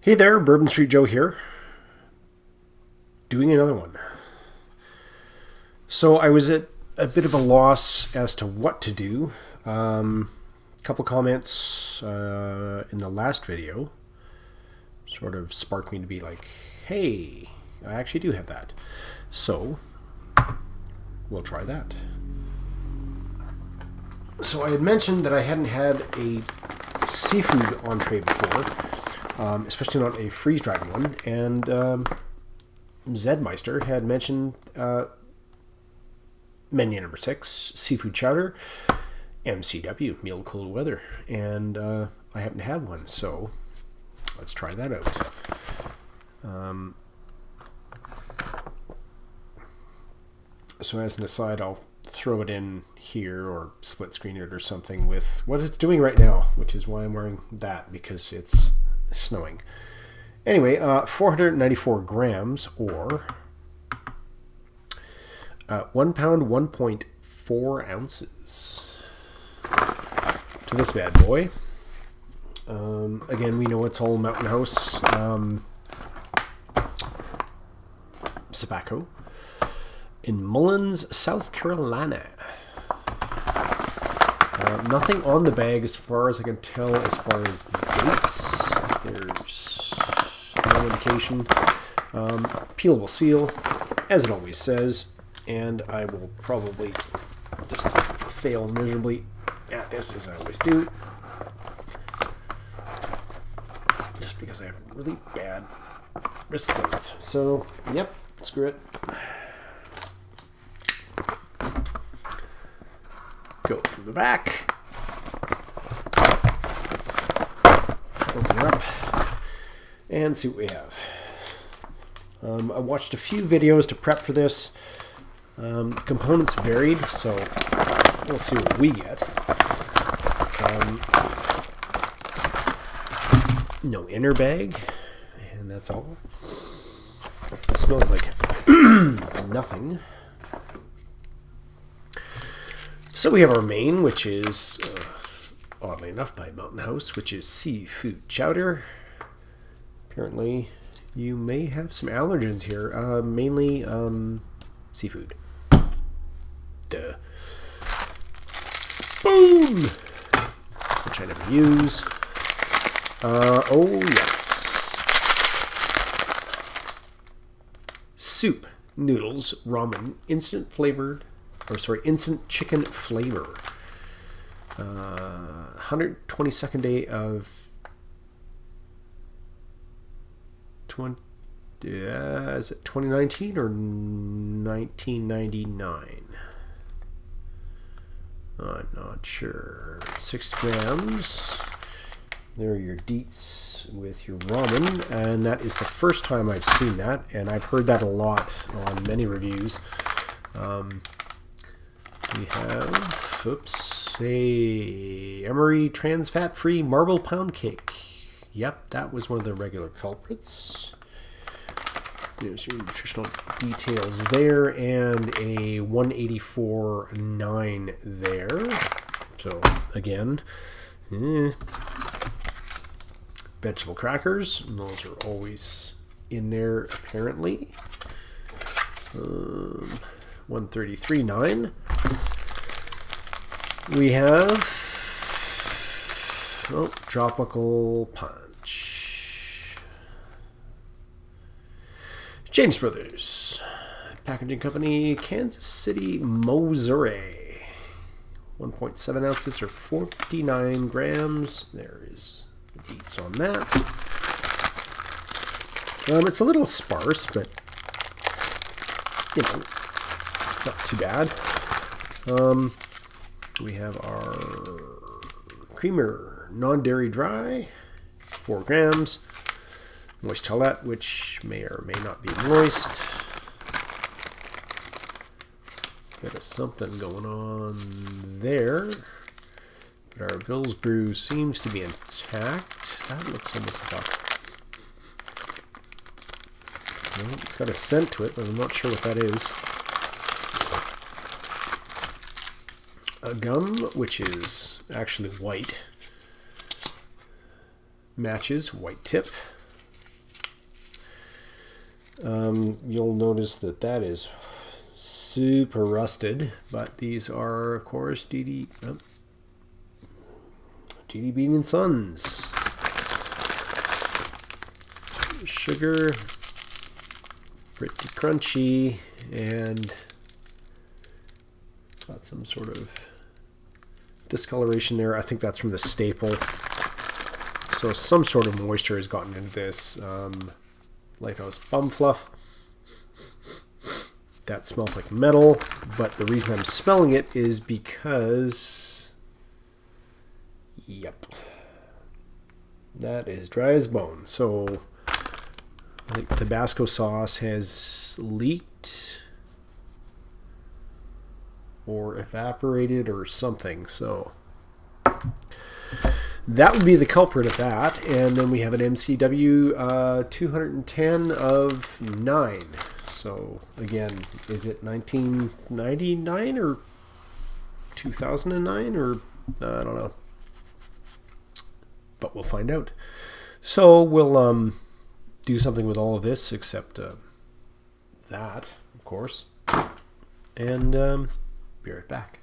Hey there, Bourbon Street Joe here, doing another one. So I was at a bit of a loss as to what to do. A couple comments in the last video sort of sparked me to be like, hey, I actually do have that. So we'll try that. So I had mentioned that I hadn't had a seafood entree before. Especially not a freeze-dried one. And Zedmeister had mentioned menu number 6, seafood chowder, MCW, meal cold weather. And I happen to have one, so let's try that out. So as an aside, I'll throw it in here or split screen it or something with what it's doing right now, which is why I'm wearing that, because it's snowing. Anyway, 494 grams, or 1 pound, 1.4 ounces to this bad boy. Again, we know it's all Mountain House tobacco in Mullins, South Carolina. Nothing on the bag as far as I can tell as far as dates. There's no indication. Peelable seal, as it always says, and I will probably just fail miserably at this, as I always do, just because I have really bad wrist strength. So, yep, screw it. Go from the back. Open her up and see what we have. I watched a few videos to prep for this. Components varied, so we'll see what we get. No inner bag, and that's all. It smells like nothing. So we have our main, which is, oddly enough, by Mountain House, which is seafood chowder. Apparently, you may have some allergens here. Mainly seafood. Duh. Spoon! Which I never use. Oh, yes. Soup, noodles, ramen, instant chicken flavor. 122nd day of is it 2019 or 1999? I'm not sure. 6 grams. There are your deets with your ramen, and that is the first time I've seen that, and I've heard that a lot on many reviews. We have, a Emery trans fat-free marble pound cake. Yep, that was one of the regular culprits. There's your nutritional details there, and a 184.9 there. So, again, vegetable crackers. Those are always in there, apparently. 133.9. We have Tropical Punch. James Brothers Packaging Company, Kansas City, Missouri. 1.7 ounces or 49 grams. There is the beats on that. It's a little sparse, but not too bad. We have our creamer, non-dairy dry, 4 grams. Moist towelette, which may or may not be moist. Bit of something going on there. But our Bill's Brew seems to be intact. That looks almost like it's got a scent to it, but I'm not sure what that is. A gum, which is actually white. Matches, white tip. You'll notice that that is super rusted, but these are, of course, GD Bean & Sons. Sugar, pretty crunchy, and got some sort of discoloration there. I think that's from the staple. So some sort of moisture has gotten into this. Lighthouse Bum Fluff. That smells like metal, but the reason I'm smelling it is because, yep, that is dry as bone. So I think Tabasco sauce has leaked or evaporated or something. So that would be the culprit of that. And then we have an MCW 210 of 9. So again, is it 1999 or 2009 or I don't know, but we'll find out. So we'll do something with all of this except that, of course, and be right back.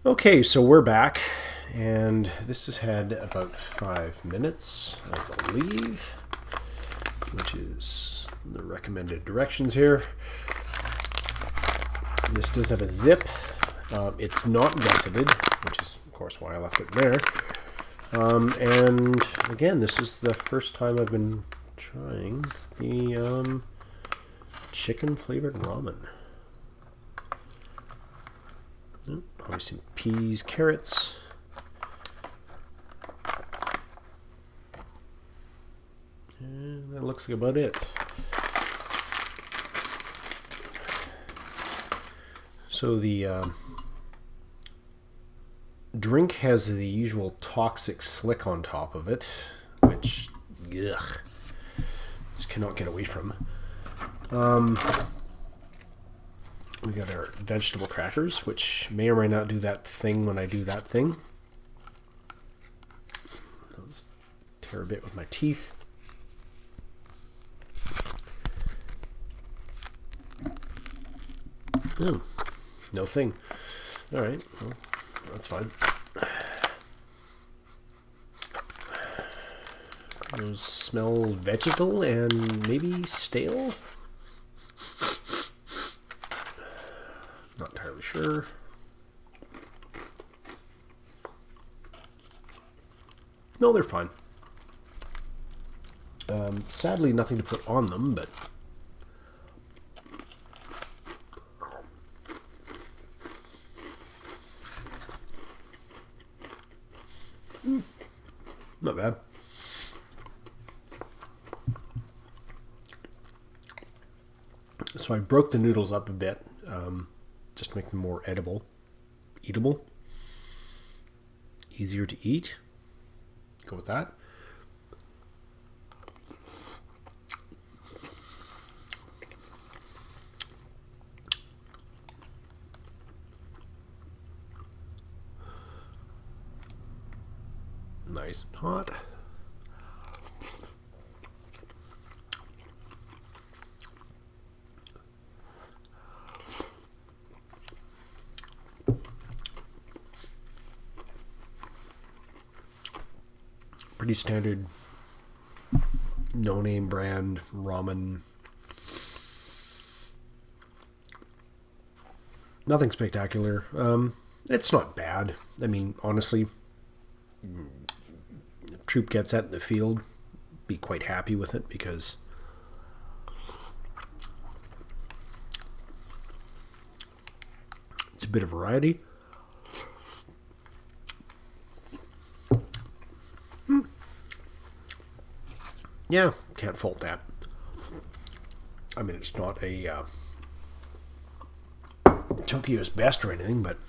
Okay, so we're back, and this has had about 5 minutes, I believe, which is the recommended directions here. This does have a zip. It's not gusseted, which is, of course, why I left it there. And again, this is the first time I've been trying the chicken flavored ramen. Obviously, peas, carrots. And that looks like about it. So the drink has the usual toxic slick on top of it, which, ugh, just cannot get away from. We got our vegetable crackers, which may or may not do that thing when I do that thing. I'll just tear a bit with my teeth. Oh, no thing. All right, well, that's fine. Those smell vegetal and maybe stale. Not entirely sure. No, they're fine. Sadly, nothing to put on them, but not bad. So I broke the noodles up a bit, just to make them more eatable, easier to eat. Go with that. Nice and hot. Pretty standard, no-name brand ramen. Nothing spectacular. It's not bad. I mean, honestly, if troop gets that in the field, be quite happy with it because it's a bit of variety. Yeah, can't fault that. I mean, it's not a Tokyo's best or anything, but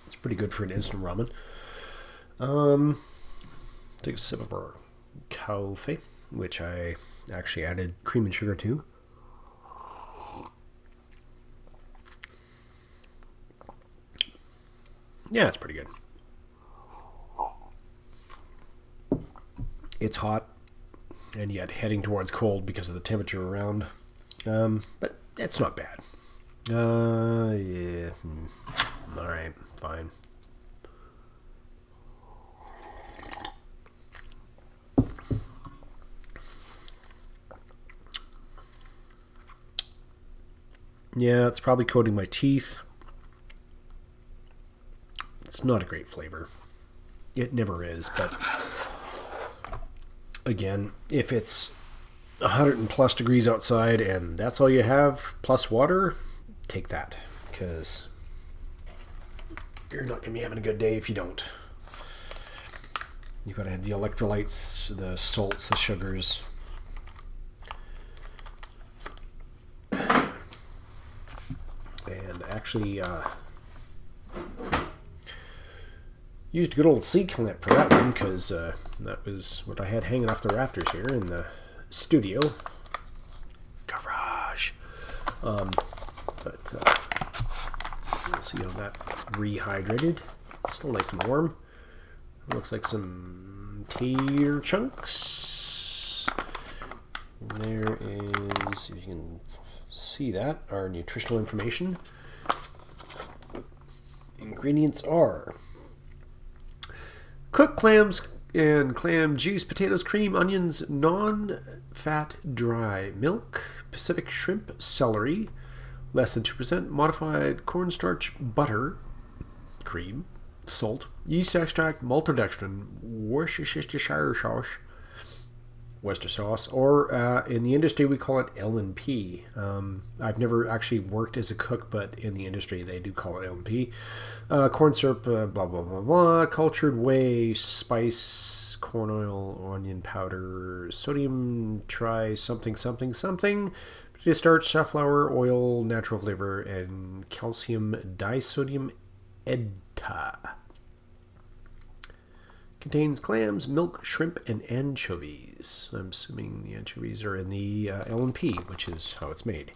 it's pretty good for an instant ramen. Take a sip of our coffee, which I actually added cream and sugar to. Yeah, it's pretty good. It's hot, and yet heading towards cold because of the temperature around. But it's not bad. Yeah. Alright, fine. Yeah, it's probably coating my teeth. It's not a great flavor. It never is, but again, if it's 100 plus degrees outside and that's all you have, plus water, take that, because you're not going to be having a good day if you don't. You've got to have the electrolytes, the salts, the sugars. And actually used a good old C-clip for that one, because that was what I had hanging off the rafters here in the studio garage. But you'll see how that rehydrated. Still nice and warm. Looks like some tater chunks. And there is, if you can see that, our nutritional information. Ingredients are cooked clams and clam juice, potatoes, cream, onions, non-fat dry milk, Pacific shrimp, celery, less than 2%, modified cornstarch, butter, cream, salt, yeast extract, maltodextrin, Worcestershire sauce, Worcester sauce, or in the industry we call it L&P. I've never actually worked as a cook, but in the industry they do call it L&P. Corn syrup, blah, blah, blah, blah, cultured whey, spice, corn oil, onion powder, sodium tri something, something, something, potato starch, safflower oil, natural flavor, and calcium disodium EDTA. Contains clams, milk, shrimp, and anchovies. I'm assuming the anchovies are in the L&P, which is how it's made.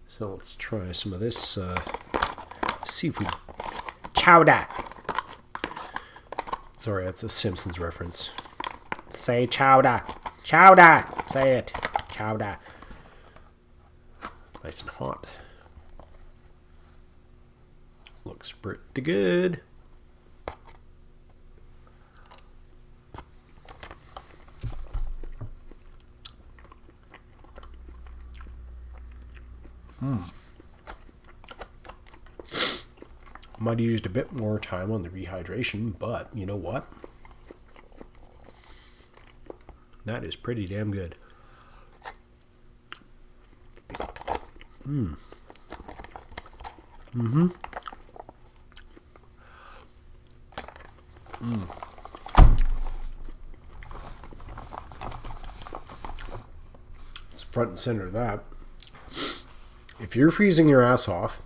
So let's try some of this. See if we... Chowder! Sorry, that's a Simpsons reference. Say chowder! Chowder! Say it! Chowder. Nice and hot. Looks pretty good. Might have used a bit more time on the rehydration, but you know what? That is pretty damn good. It's front and center of that. If you're freezing your ass off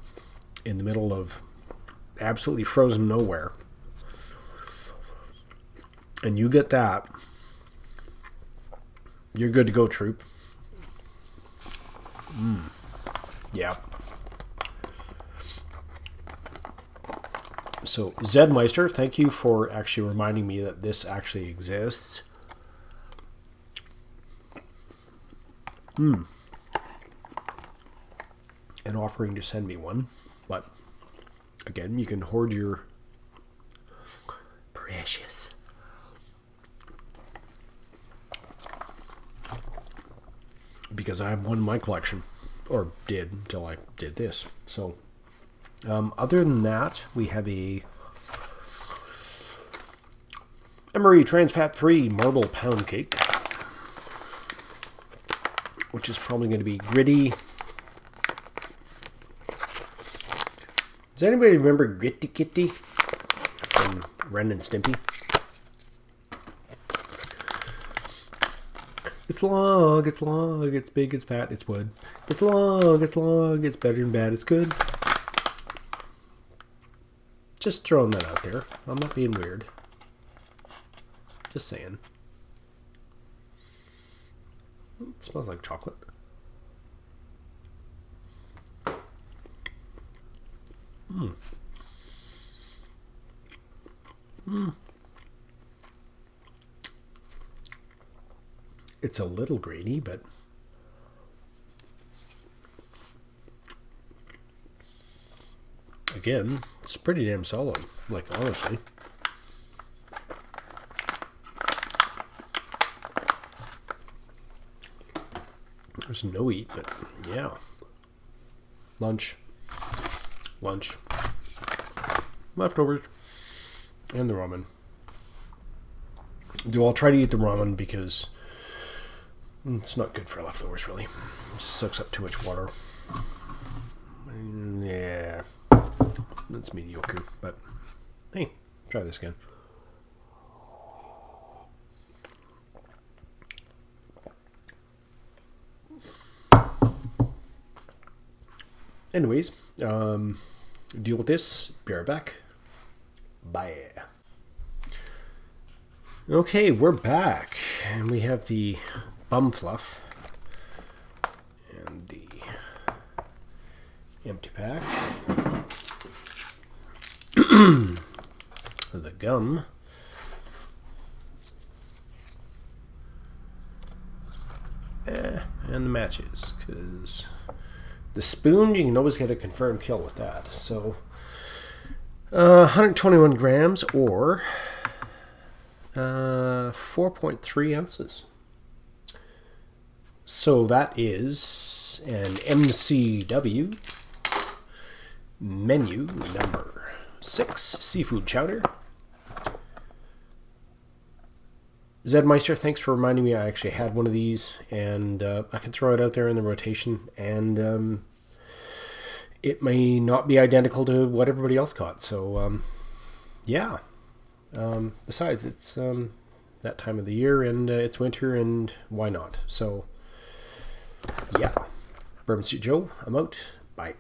in the middle of absolutely frozen nowhere and you get that, you're good to go, troop. Yeah. So Zedmeister, thank you for actually reminding me that this actually exists. And offering to send me one, but again, you can hoard your precious. Because I have one in my collection, or did until I did this. So, other than that, we have a Emery trans fat free marble pound cake, which is probably going to be gritty. Does anybody remember Gritty Kitty from Ren and Stimpy? It's long, it's big, it's fat, it's wood. It's long, it's better than bad, it's good. Just throwing that out there. I'm not being weird. Just saying. It smells like chocolate. It's a little grainy, but again, it's pretty damn solid, like honestly. There's no eat, but yeah. Lunch, leftovers, and the ramen. I'll try to eat the ramen because it's not good for leftovers, really. It just sucks up too much water. Yeah, that's mediocre, but hey, try this again. Anyways, deal with this. Be right back. Bye. Okay, we're back, and we have the bum fluff and the empty pack. The gum. And the matches, because the spoon, you can always get a confirmed kill with that. So 121 grams or 4.3 ounces. So that is an MCW menu number 6 seafood chowder. Zedmeister, thanks for reminding me I actually had one of these, and I can throw it out there in the rotation, and it may not be identical to what everybody else got. So, yeah. Besides, it's that time of the year, and it's winter, and why not? So, yeah. Bourbon Street Joe, I'm out. Bye.